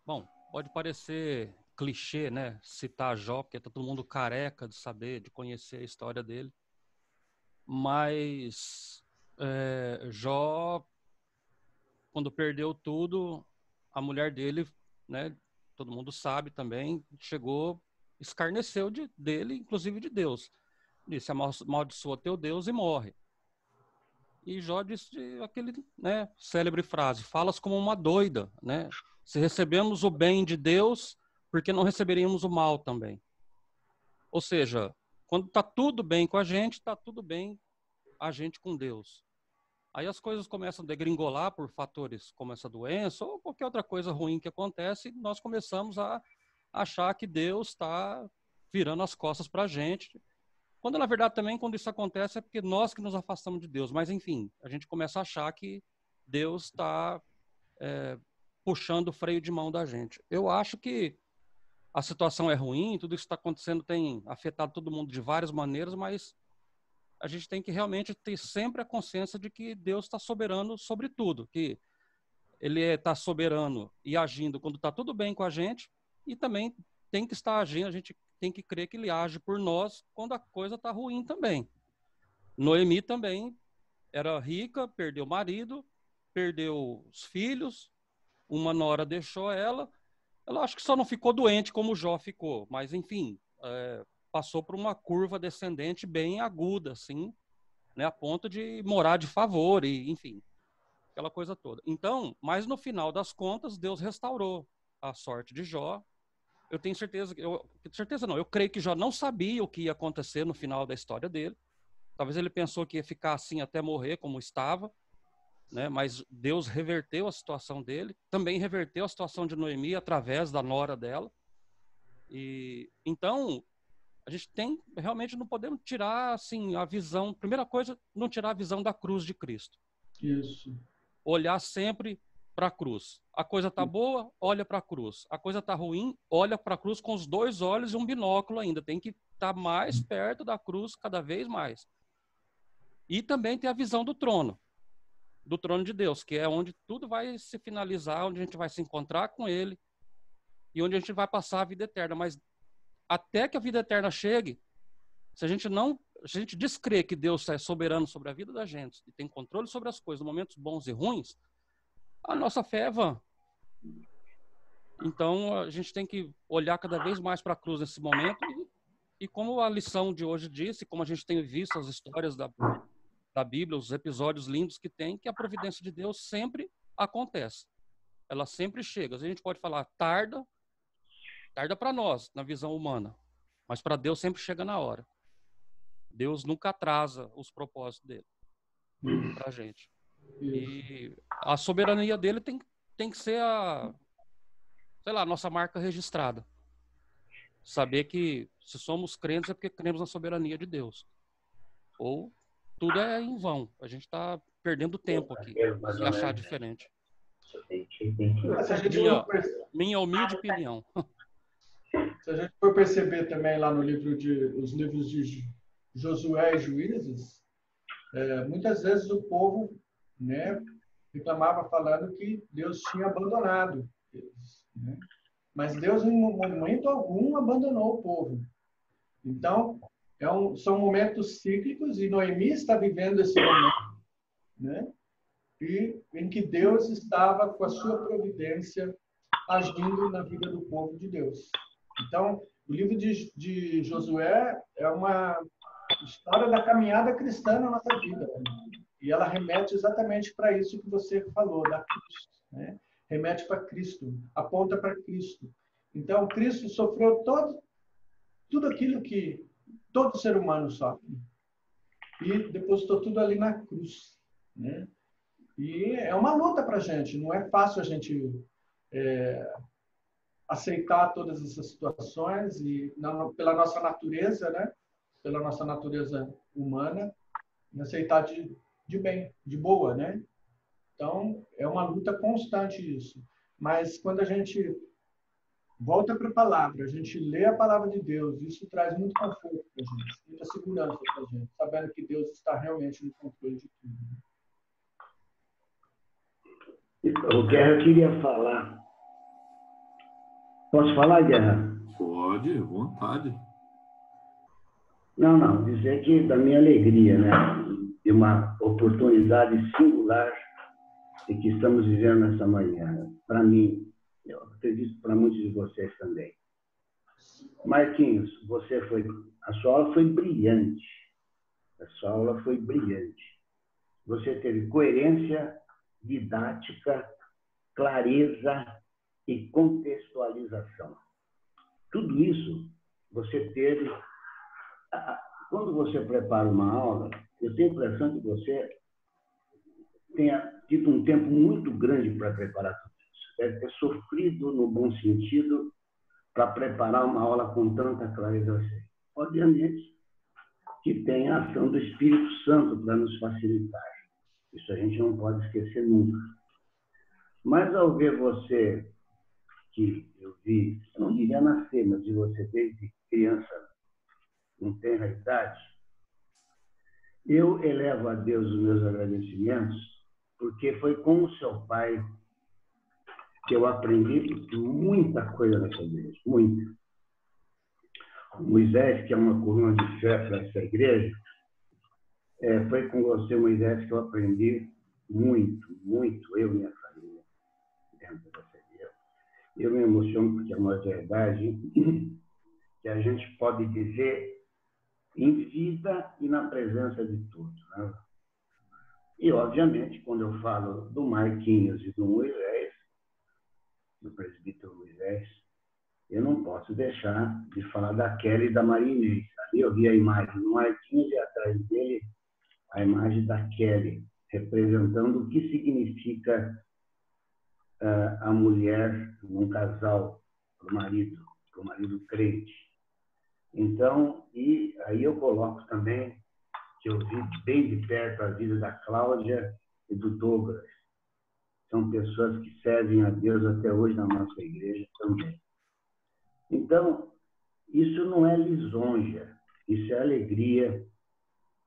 bom, pode parecer clichê, né? Citar Jó, porque tá todo mundo careca de saber, de conhecer a história dele. Mas Jó, quando perdeu tudo, a mulher dele, né? Todo mundo sabe também, chegou, escarneceu dele, inclusive de Deus. Disse, amaldiçoa teu Deus e morre. E Jó disse aquele, né, célebre frase, falas como uma doida, né? Se recebemos o bem de Deus, por que não receberíamos o mal também? Ou seja, quando está tudo bem com a gente, está tudo bem a gente com Deus. Aí as coisas começam a degringolar por fatores como essa doença ou qualquer outra coisa ruim que acontece, e nós começamos a achar que Deus está virando as costas para a gente. Quando, na verdade, também, quando isso acontece, é porque nós que nos afastamos de Deus. Mas, enfim, a gente começa a achar que Deus está puxando o freio de mão da gente. Eu acho que a situação é ruim, tudo isso que está acontecendo tem afetado todo mundo de várias maneiras, mas a gente tem que realmente ter sempre a consciência de que Deus está soberano sobre tudo, que Ele está soberano e agindo quando está tudo bem com a gente, e também tem que estar agindo, a gente tem que crer que Ele age por nós quando a coisa está ruim também. Noemi também era rica, perdeu o marido, perdeu os filhos, uma nora deixou ela acho que só não ficou doente como o Jó ficou, mas enfim, passou por uma curva descendente bem aguda, assim, né, a ponto de morar de favor e, enfim, aquela coisa toda. Então, mas no final das contas, Deus restaurou a sorte de Jó. Eu tenho certeza, eu creio que Jó não sabia o que ia acontecer no final da história dele. Talvez ele pensou que ia ficar assim até morrer, como estava, né? Mas Deus reverteu a situação dele, também reverteu a situação de Noemi através da nora dela. E então a gente tem realmente não podemos tirar assim a visão. Primeira coisa, não tirar a visão da cruz de Cristo.
Isso.
Olhar sempre para a cruz. A coisa tá boa, olha para a cruz. A coisa tá ruim, olha para a cruz com os dois olhos e um binóculo ainda. Tem que estar mais perto da cruz cada vez mais. E também tem a visão do trono de Deus, que é onde tudo vai se finalizar, onde a gente vai se encontrar com Ele e onde a gente vai passar a vida eterna. Mas até que a vida eterna chegue, se a gente descrer que Deus é soberano sobre a vida da gente e tem controle sobre as coisas, momentos bons e ruins, a nossa fé é vã. Então a gente tem que olhar cada vez mais para a cruz nesse momento e como a lição de hoje disse, como a gente tem visto as histórias da Bíblia, os episódios lindos que tem, que a providência de Deus sempre acontece. Ela sempre chega. A gente pode falar tarda para nós, na visão humana, mas para Deus sempre chega na hora. Deus nunca atrasa os propósitos dele para a gente. E a soberania dele tem que ser sei lá, a nossa marca registrada. Saber que se somos crentes é porque cremos na soberania de Deus. Ou tudo é em vão. A gente está perdendo tempo aqui se achar diferente.
Se a gente for
Minha humilde opinião.
Se a gente for perceber também lá no os livros de Josué e Juízes, muitas vezes o povo, né, reclamava falando que Deus tinha abandonado eles, né? Mas Deus em momento algum abandonou o povo. Então, são momentos cíclicos e Noemi está vivendo esse momento, né? E em que Deus estava com a sua providência agindo na vida do povo de Deus. Então, o livro de Josué é uma história da caminhada cristã na nossa vida, né? E ela remete exatamente para isso que você falou, da Cristo, né? Remete para Cristo, aponta para Cristo. Então, Cristo sofreu tudo aquilo que todo ser humano sofre e depositou tudo ali na cruz, né? E é uma luta para a gente, não é fácil a gente aceitar todas essas situações e pela nossa natureza, né? Pela nossa natureza humana, aceitar de bem, de boa, né? Então, é uma luta constante isso. Mas quando a gente volta para a palavra, a gente lê a palavra de Deus, isso traz muito conforto para a gente, muita segurança para a gente, sabendo que Deus está realmente no controle de tudo.
O Guerra, eu queria falar. Posso falar, Guerra?
Pode, à vontade.
Não, dizer que da minha alegria, né? De uma oportunidade singular e que estamos vivendo nessa manhã. Para mim, eu acredito para muitos de vocês também. Marquinhos, a sua aula foi brilhante. A sua aula foi brilhante. Você teve coerência, didática, clareza e contextualização. Tudo isso você teve. Quando você prepara uma aula, eu tenho a impressão que você tenha tido um tempo muito grande para preparar tudo isso. Deve ter sofrido, no bom sentido, para preparar uma aula com tanta clareza assim. Obviamente que tem a ação do Espírito Santo para nos facilitar. Isso a gente não pode esquecer nunca. Mas ao ver você, que eu vi, eu não diria nascer, mas de você desde criança, não tem idade, eu elevo a Deus os meus agradecimentos, porque foi com o seu pai que eu aprendi muita coisa nessa igreja, muita. O Moisés, que é uma coluna de fé para essa igreja, foi com você, Moisés, que eu aprendi muito, muito, eu e minha família, dentro dessa igreja. Eu me emociono porque é uma verdade que a gente pode dizer em vida e na presença de todos, né? E, obviamente, quando eu falo do Marquinhos e do Moisés, do presbítero Moisés, eu não posso deixar de falar da Kelly e da Maria Inês. Ali eu vi a imagem do Marquinhos e atrás dele a imagem da Kelly, representando o que significa a mulher num casal, para o marido crente. Então, e aí eu coloco também que eu vi bem de perto a vida da Cláudia e do Douglas. São pessoas que servem a Deus até hoje na nossa igreja também. Então, isso não é lisonja, isso é alegria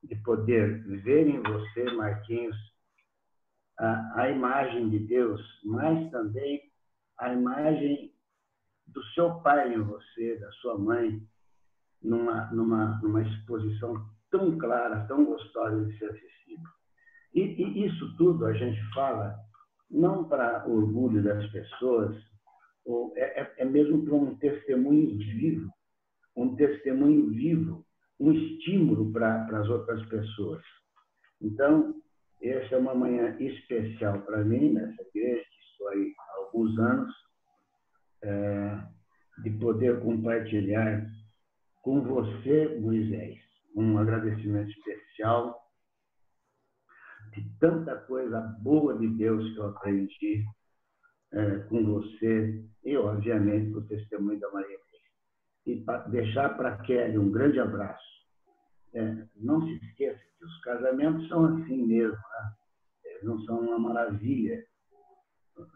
de poder ver em você, Marquinhos, a imagem de Deus, mas também a imagem do seu pai em você, da sua mãe, numa exposição tão clara, tão gostosa de ser assistida. E isso tudo a gente fala não para orgulho das pessoas, é mesmo para um testemunho vivo, um estímulo para as outras pessoas. Então, essa é uma manhã especial para mim, nessa igreja, que estou aí há alguns anos, de poder compartilhar com você, Moisés, um agradecimento especial de tanta coisa boa de Deus que eu aprendi com você e, obviamente, com o testemunho da Maria. E deixar para a Kelly um grande abraço. Não se esqueça que os casamentos são assim mesmo, né? Eles não são uma maravilha. O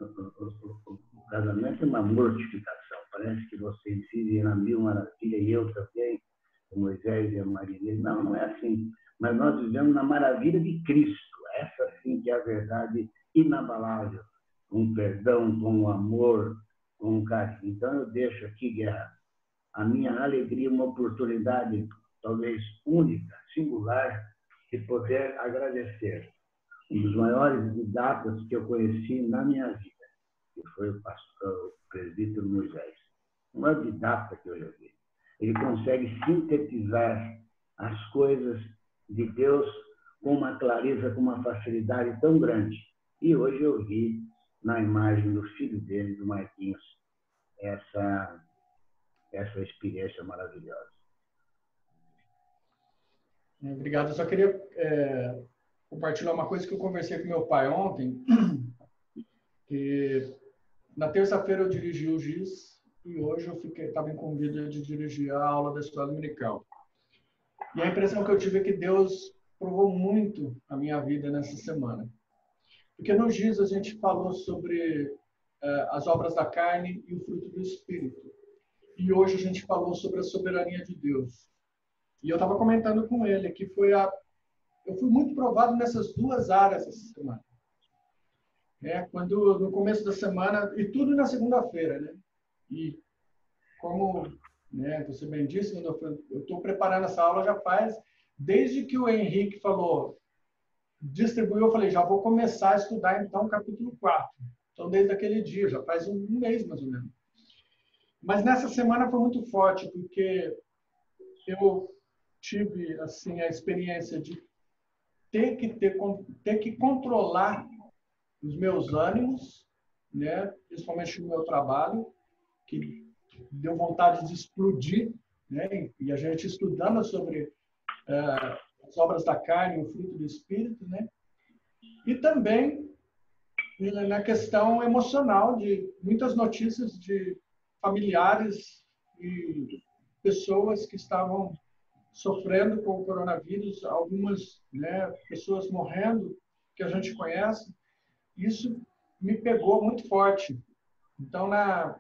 casamento é uma mortificação. Parece que vocês vivem na mil maravilha e eu também, o Moisés e a Maria. Não, não é assim. Mas nós vivemos na maravilha de Cristo. Essa sim que é a verdade inabalável. Com perdão, com amor, com carinho. Então eu deixo aqui, Guerra, a minha alegria, uma oportunidade talvez única, singular, de poder agradecer um dos maiores didatas que eu conheci na minha vida, que foi o presbítero Moisés. O maior didata que eu já vi. Ele consegue sintetizar as coisas de Deus com uma clareza, com uma facilidade tão grande. E hoje eu vi na imagem do filho dele, do Marquinhos, essa experiência maravilhosa.
Obrigado. Eu só queria compartilhar uma coisa que eu conversei com meu pai ontem, que na terça-feira eu dirigi o GIS e hoje eu estava incumbido de dirigir a aula da escola dominical. E a impressão que eu tive é que Deus provou muito a minha vida nessa semana. Porque no GIS a gente falou sobre as obras da carne e o fruto do Espírito. E hoje a gente falou sobre a soberania de Deus. E eu estava comentando com ele que eu fui muito provado nessas duas áreas essa semana. Quando no começo da semana, e tudo na segunda-feira, né? E como você bem disse, eu estou preparando essa aula já faz, desde que o Henrique falou, distribuiu, eu falei, já vou começar a estudar então o capítulo 4. Então, desde aquele dia, já faz um mês mais ou menos. Mas nessa semana foi muito forte, porque eu tive assim a experiência de ter que controlar os meus ânimos, né? Principalmente no meu trabalho, que deu vontade de explodir, né? E a gente estudando sobre as obras da carne, o fruto do Espírito, né? E também na questão emocional de muitas notícias de familiares e pessoas que estavam sofrendo com o coronavírus, algumas pessoas morrendo, que a gente conhece. Isso me pegou muito forte. Então, na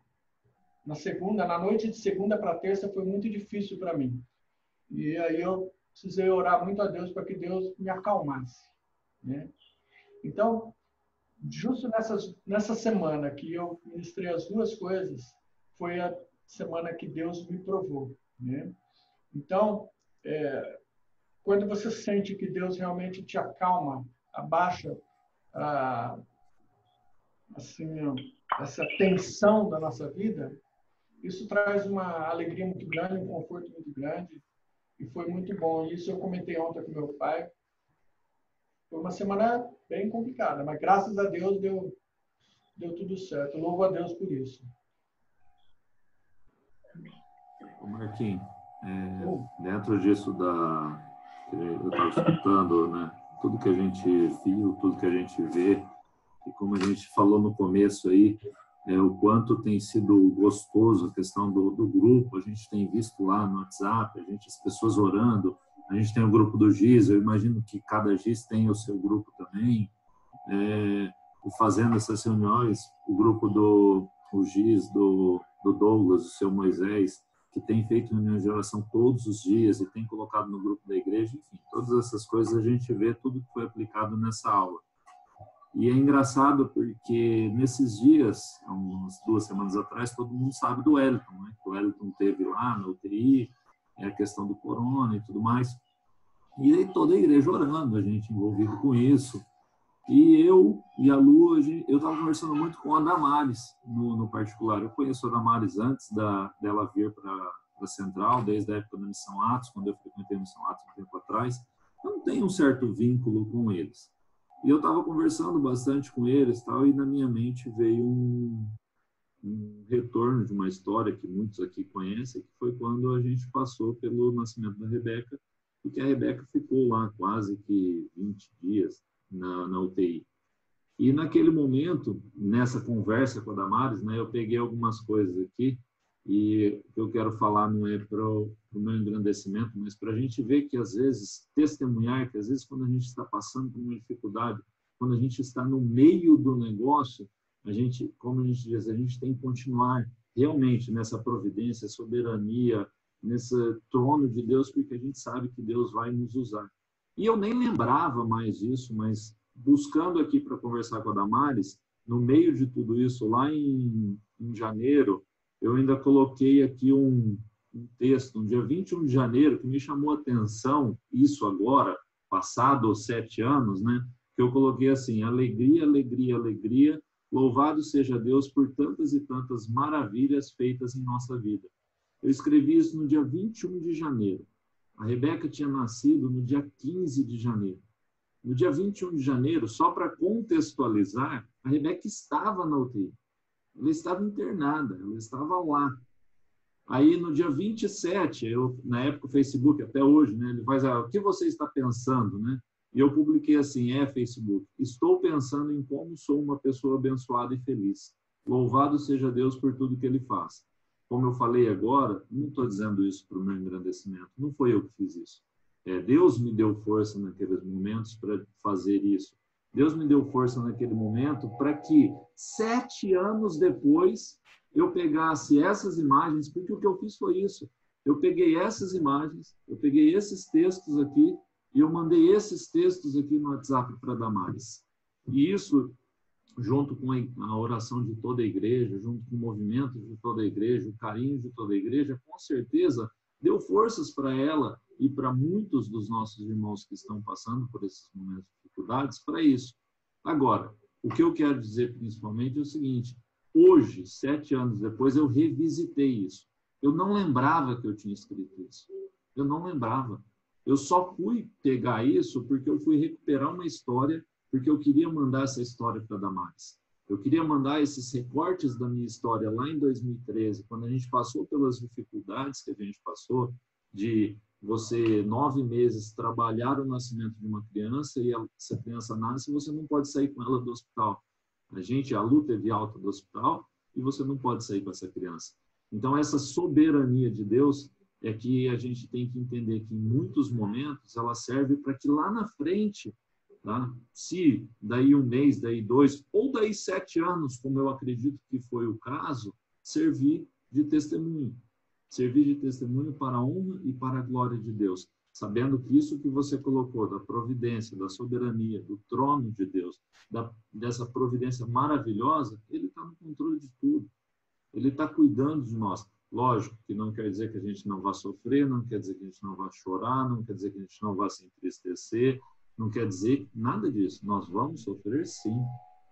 noite de segunda para terça, foi muito difícil para mim. E aí eu precisei orar muito a Deus para que Deus me acalmasse, né? Então, justo nessa semana que eu ministrei as duas coisas, foi a semana que Deus me provou, né? Então, quando você sente que Deus realmente te acalma, abaixa essa tensão da nossa vida, isso traz uma alegria muito grande, um conforto muito grande, e foi muito bom. Isso eu comentei ontem com meu pai. Foi uma semana bem complicada, mas graças a Deus deu tudo certo. Louvo a Deus por isso.
Ô Marquinhos, dentro disso eu estava escutando, né? Tudo que a gente viu, tudo que a gente vê, e como a gente falou no começo aí, o quanto tem sido gostoso a questão do grupo, a gente tem visto lá no WhatsApp, as pessoas orando, a gente tem o grupo do GIS, eu imagino que cada GIS tem o seu grupo também, fazendo essas reuniões, o grupo do GIS, do Douglas, do seu Moisés, que tem feito reuniões de oração todos os dias e tem colocado no grupo da igreja, enfim, todas essas coisas a gente vê tudo que foi aplicado nessa aula. E é engraçado porque nesses dias, há umas 2 semanas atrás, todo mundo sabe do Wellington, né? O Wellington teve lá na UTI, a questão do corona e tudo mais. E aí toda a igreja orando, a gente envolvido com isso. E eu e a Lu, eu estava conversando muito com a Damares, no particular. Eu conheço a Damares antes dela vir para a Central, desde a época da Missão Atos, quando eu frequentei a Missão Atos um tempo atrás. Eu não tenho um certo vínculo com eles. E eu estava conversando bastante com eles, e na minha mente veio um retorno de uma história que muitos aqui conhecem, que foi quando a gente passou pelo nascimento da Rebeca, porque a Rebeca ficou lá quase que 20 dias na UTI. E naquele momento, nessa conversa com a Damares, né, eu peguei algumas coisas aqui, e o que eu quero falar não é para o meu engrandecimento, mas para a gente ver que, às vezes, testemunhar, que às vezes quando a gente está passando por uma dificuldade, quando a gente está no meio do negócio, a gente, como a gente diz, a gente tem que continuar realmente nessa providência, soberania, nesse trono de Deus, porque a gente sabe que Deus vai nos usar. E eu nem lembrava mais disso, mas buscando aqui para conversar com a Damares, no meio de tudo isso, lá em janeiro, eu ainda coloquei aqui um texto, no dia 21 de janeiro, que me chamou a atenção, isso agora, passado 7 anos, né? Que eu coloquei assim: alegria, alegria, alegria, louvado seja Deus por tantas e tantas maravilhas feitas em nossa vida. Eu escrevi isso no dia 21 de janeiro. A Rebeca tinha nascido no dia 15 de janeiro. No dia 21 de janeiro, só para contextualizar, a Rebeca estava na UTI. Ela estava internada, ela estava lá. Aí, no dia 27, na época o Facebook, até hoje, né, ele faz, o que você está pensando, né? E eu publiquei assim, Facebook, estou pensando em como sou uma pessoa abençoada e feliz. Louvado seja Deus por tudo que Ele faz. Como eu falei agora, não estou dizendo isso para o meu engrandecimento, não foi eu que fiz isso. Deus me deu força naqueles momentos para fazer isso. Deus me deu força naquele momento para que 7 anos depois eu pegasse essas imagens, porque o que eu fiz foi isso. Eu peguei essas imagens, eu peguei esses textos aqui e eu mandei esses textos aqui no WhatsApp para Damares. E isso, junto com a oração de toda a igreja, junto com o movimento de toda a igreja, o carinho de toda a igreja, com certeza deu forças para ela e para muitos dos nossos irmãos que estão passando por esses momentos de dificuldades, para isso. Agora, o que eu quero dizer principalmente é o seguinte: hoje, 7 anos depois, eu revisitei isso. Eu não lembrava que eu tinha escrito isso. Eu não lembrava. Eu só fui pegar isso porque eu fui recuperar uma história, porque eu queria mandar essa história para Damares. Eu queria mandar esses recortes da minha história lá em 2013, quando a gente passou pelas dificuldades que a gente passou, de você, 9 meses, trabalhar o nascimento de uma criança e essa criança nasce e você não pode sair com ela do hospital. A Lu teve alta do hospital e você não pode sair com essa criança. Então, essa soberania de Deus é que a gente tem que entender que, em muitos momentos, ela serve para que lá na frente, tá? Se daí 1 mês, daí 2, ou daí 7 anos, como eu acredito que foi o caso, servir de testemunho. Servir de testemunho para a honra e para a glória de Deus. Sabendo que isso que você colocou, da providência, da soberania, do trono de Deus, dessa providência maravilhosa, Ele está no controle de tudo. Ele está cuidando de nós. Lógico que não quer dizer que a gente não vá sofrer, não quer dizer que a gente não vá chorar, não quer dizer que a gente não vá se entristecer, não quer dizer nada disso. Nós vamos sofrer, sim,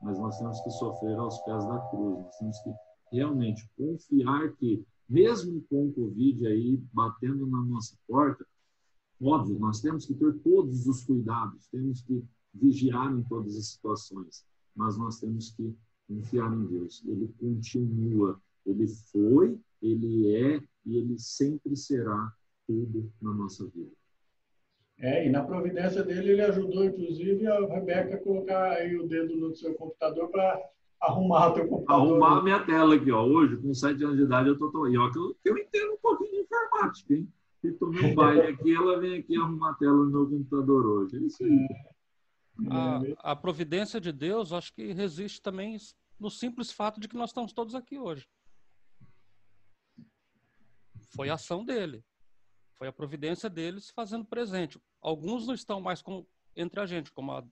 mas nós temos que sofrer aos pés da cruz. Nós temos que realmente confiar que, mesmo com o Covid aí batendo na nossa porta, óbvio, nós temos que ter todos os cuidados, temos que vigiar em todas as situações, mas nós temos que confiar em Deus. Ele continua, Ele foi, Ele é e Ele sempre será tudo na nossa vida.
E na providência dele, ele ajudou, inclusive, a Rebeca a colocar aí o dedo no seu computador para arrumar o teu computador.
Arrumar a minha tela aqui, ó. Hoje, com 7 anos de idade, eu tô aí, ó, que eu entendo um pouquinho de informática, hein? E tomei um baile aqui, ela vem aqui arrumar a tela no meu computador hoje. É isso aí.
A providência de Deus, acho que resiste também no simples fato de que nós estamos todos aqui hoje. Foi a ação dele. Foi a providência deles fazendo presente. Alguns não estão mais entre a gente, como a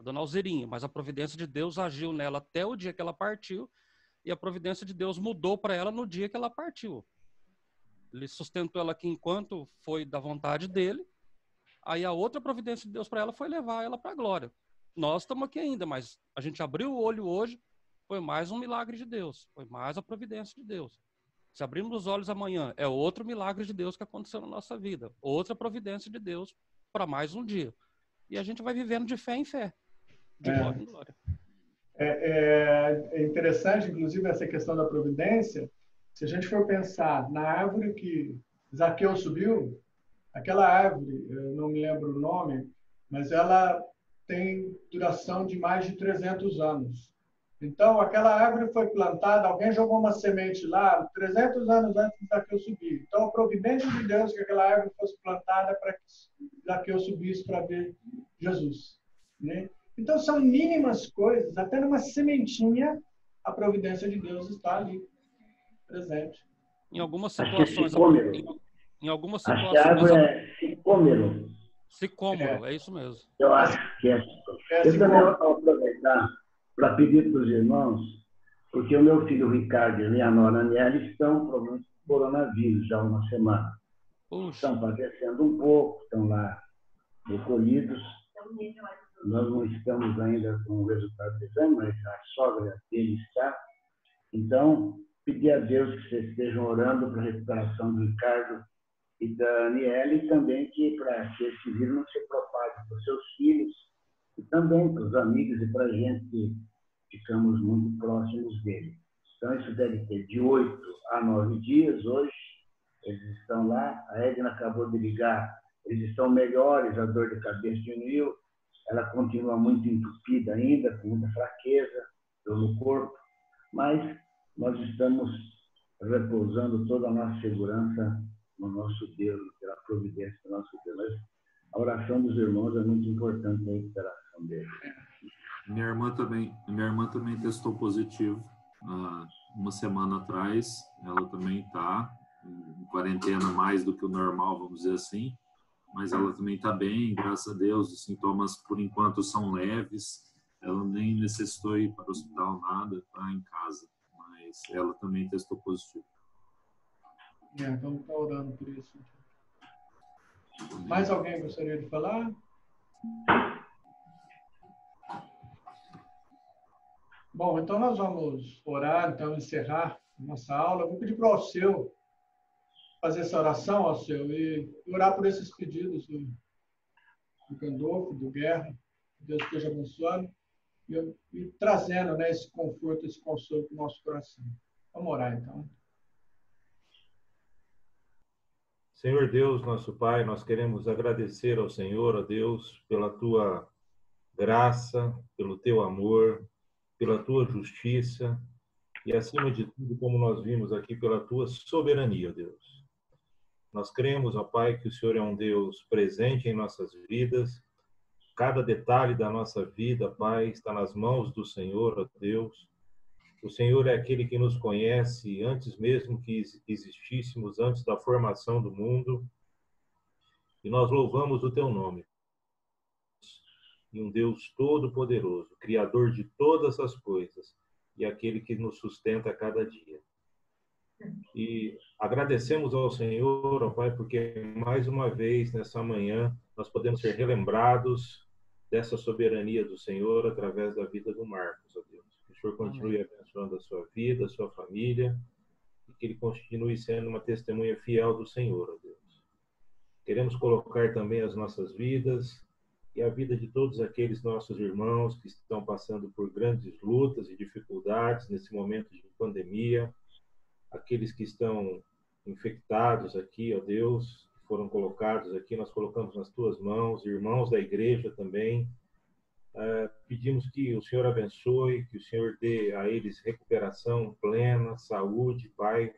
dona Alzerinha, mas a providência de Deus agiu nela até o dia que ela partiu, e a providência de Deus mudou para ela no dia que ela partiu. Ele sustentou ela aqui enquanto foi da vontade dele, aí a outra providência de Deus para ela foi levar ela para a glória. Nós estamos aqui ainda, mas a gente abriu o olho hoje, foi mais um milagre de Deus, foi mais a providência de Deus. Se abrirmos os olhos amanhã, é outro milagre de Deus que aconteceu na nossa vida, outra providência de Deus para mais um dia. E a gente vai vivendo de fé em fé, de glória em glória.
É interessante, inclusive, essa questão da providência. Se a gente for pensar na árvore que Zaqueu subiu, Aquela árvore, eu não me lembro o nome, mas ela tem duração de mais de 300 anos. Então, aquela árvore foi plantada, alguém jogou uma semente lá 300 anos antes de Zaqueu subir. Então, a providência de Deus que aquela árvore fosse plantada para que Zaqueu subisse para ver Jesus, né? Então, são mínimas coisas, até numa sementinha, a providência de Deus está ali, presente.
Em algumas
Acho que é
situações,
sicômero.
em algumas
Acho que a
situações,
árvore é sicômero.
sicômoro, é isso mesmo.
Eu acho que é. Eu também vou aproveitar para pedir para os irmãos, porque o meu filho Ricardo e a nora Aniele estão com problema de coronavírus já há uma semana.
Puxa,
Estão padecendo um pouco, estão lá recolhidos. Nós não estamos ainda com o resultado do exame, mas a sogra dele está. Então, pedir a Deus que vocês estejam orando para a recuperação do Ricardo e da Aniele, e também para que esse vírus não se propague para os seus filhos e também para os amigos e para a gente que ficamos muito próximos dele. Então, isso deve ter de 8 a 9 dias hoje. Eles estão lá, a Edna acabou de ligar, eles estão melhores, a dor de cabeça diminuiu, ela continua muito entupida ainda, com muita fraqueza no corpo, mas nós estamos repousando toda a nossa segurança no nosso Deus, pela providência do nosso Deus. Mas a oração dos irmãos é muito importante na recuperação dele.
Minha irmã também testou positivo uma semana atrás. Ela também está em quarentena mais do que o normal, vamos dizer assim. Mas ela também está bem, graças a Deus. Os sintomas, por enquanto, são leves. Ela nem necessitou ir para o hospital, nada, está em casa. Mas ela também testou positivo.
Vamos estar orando por isso. Mais alguém gostaria de falar? Bom, então nós vamos orar, então encerrar nossa aula. Vou pedir para o Alceu fazer essa oração, Alceu, e orar por esses pedidos do Gandolfo, do Guerra. Que Deus esteja abençoando e trazendo, né, esse conforto, esse consolo para o nosso coração. Vamos orar, então.
Senhor Deus, nosso Pai, nós queremos agradecer ao Senhor, a Deus, pela tua graça, pelo teu amor, pela tua justiça e, acima de tudo, como nós vimos aqui, pela tua soberania, Deus. Nós cremos, ó Pai, que o Senhor é um Deus presente em nossas vidas. Cada detalhe da nossa vida, Pai, está nas mãos do Senhor, ó Deus. O Senhor é aquele que nos conhece antes mesmo que existíssemos, antes da formação do mundo. E nós louvamos o teu nome. E um Deus todo-poderoso, Criador de todas as coisas, e aquele que nos sustenta a cada dia. E agradecemos ao Senhor, ó Pai, porque mais uma vez, nessa manhã, nós podemos ser relembrados dessa soberania do Senhor através da vida do Marcos, ó Deus. Que o Senhor continue abençoando a sua vida, a sua família, e que ele continue sendo uma testemunha fiel do Senhor, ó Deus. Queremos colocar também as nossas vidas e a vida de todos aqueles nossos irmãos que estão passando por grandes lutas e dificuldades nesse momento de pandemia, aqueles que estão infectados aqui, ó Deus, que foram colocados aqui, nós colocamos nas tuas mãos, irmãos da igreja também. Pedimos que o Senhor abençoe, que o Senhor dê a eles recuperação plena, saúde, Pai.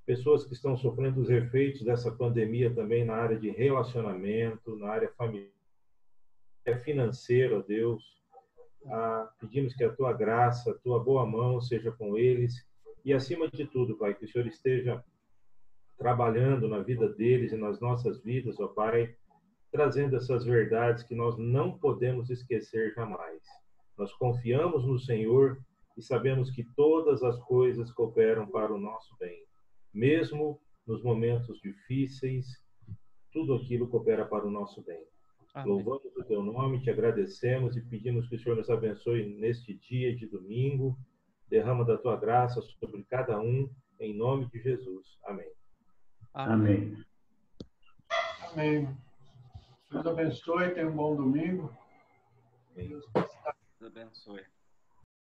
Pessoas que estão sofrendo os efeitos dessa pandemia também na área de relacionamento, na área familiar, financeira, ó Deus. Pedimos que a tua graça, a tua boa mão seja com eles. E, acima de tudo, Pai, que o Senhor esteja trabalhando na vida deles e nas nossas vidas, ó Pai, trazendo essas verdades que nós não podemos esquecer jamais. Nós confiamos no Senhor e sabemos que todas as coisas cooperam para o nosso bem. Mesmo nos momentos difíceis, tudo aquilo coopera para o nosso bem. Amém. Louvamos o teu nome, te agradecemos e pedimos que o Senhor nos abençoe neste dia de domingo. Derrama da tua graça sobre cada um, em nome de Jesus. Amém.
Amém.
Amém. Deus abençoe, tenha um bom domingo.
Amém.
Deus abençoe.